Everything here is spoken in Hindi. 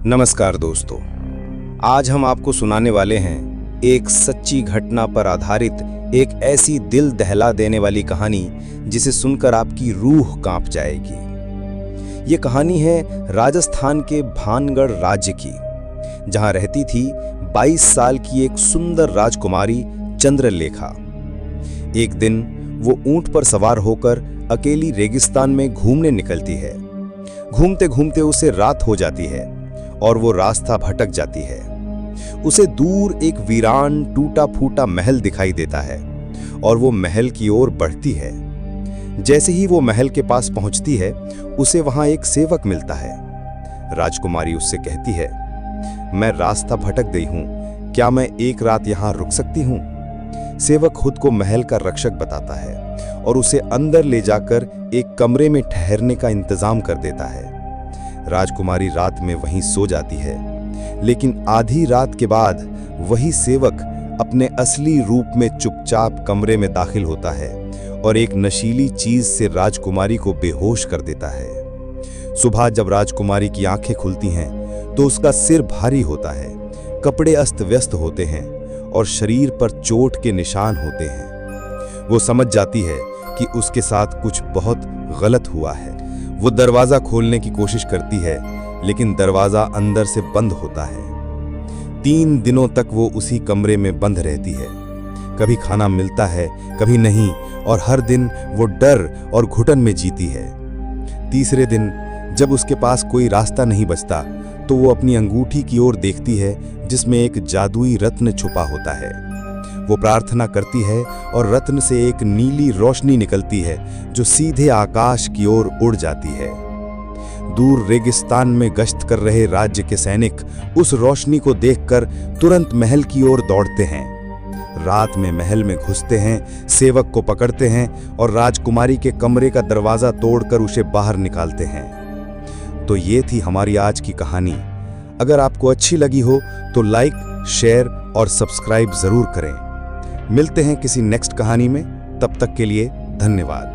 नमस्कार दोस्तों, आज हम आपको सुनाने वाले हैं एक सच्ची घटना पर आधारित एक ऐसी दिल दहला देने वाली कहानी जिसे सुनकर आपकी रूह कांप जाएगी। ये कहानी है राजस्थान के भानगढ़ राज्य की, जहां रहती थी 22 साल की एक सुंदर राजकुमारी चंद्रलेखा। एक दिन वो ऊंट पर सवार होकर अकेली रेगिस्तान में घूमने निकलती है। घूमते घूमते उसे रात हो जाती है और वो रास्ता भटक जाती है। उसे दूर एक वीरान टूटा फूटा महल दिखाई देता है और वो महल की ओर बढ़ती है। जैसे ही वो महल के पास पहुंचती है, उसे वहां एक सेवक मिलता है। राजकुमारी उससे कहती है, मैं रास्ता भटक गई हूं, क्या मैं एक रात यहां रुक सकती हूं? सेवक खुद को महल का रक्षक बताता है और उसे अंदर ले जाकर एक कमरे में ठहरने का इंतजाम कर देता है। राजकुमारी रात में वहीं सो जाती है, लेकिन आधी रात के बाद वही सेवक अपने असली रूप में चुपचाप कमरे में दाखिल होता है और एक नशीली चीज से राजकुमारी को बेहोश कर देता है। सुबह जब राजकुमारी की आंखें खुलती हैं तो उसका सिर भारी होता है, कपड़े अस्त व्यस्त होते हैं और शरीर पर चोट के निशान होते हैं। वो समझ जाती है कि उसके साथ कुछ बहुत गलत हुआ है। वो दरवाजा खोलने की कोशिश करती है, लेकिन दरवाजा अंदर से बंद होता है। 3 दिनों तक वो उसी कमरे में बंद रहती है। कभी खाना मिलता है, कभी नहीं, और हर दिन वो डर और घुटन में जीती है। तीसरे दिन जब उसके पास कोई रास्ता नहीं बचता, तो वो अपनी अंगूठी की ओर देखती है जिसमें एक जादुई रत्न छुपा होता है। वो प्रार्थना करती है और रत्न से एक नीली रोशनी निकलती है जो सीधे आकाश की ओर उड़ जाती है। दूर रेगिस्तान में गश्त कर रहे राज्य के सैनिक उस रोशनी को देखकर तुरंत महल की ओर दौड़ते हैं। रात में महल में घुसते हैं, सेवक को पकड़ते हैं और राजकुमारी के कमरे का दरवाजा तोड़कर उसे बाहर निकालते हैं। तो ये थी हमारी आज की कहानी। अगर आपको अच्छी लगी हो तो लाइक, शेयर और सब्सक्राइब जरूर करें। मिलते हैं किसी नेक्स्ट कहानी में, तब तक के लिए धन्यवाद।